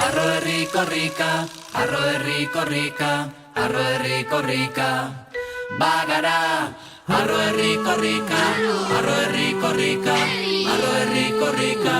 Arro herriko rika, arro herriko rika, arro herriko rika, bagara. Arro herriko rika, arro herriko rika, arro herriko rika.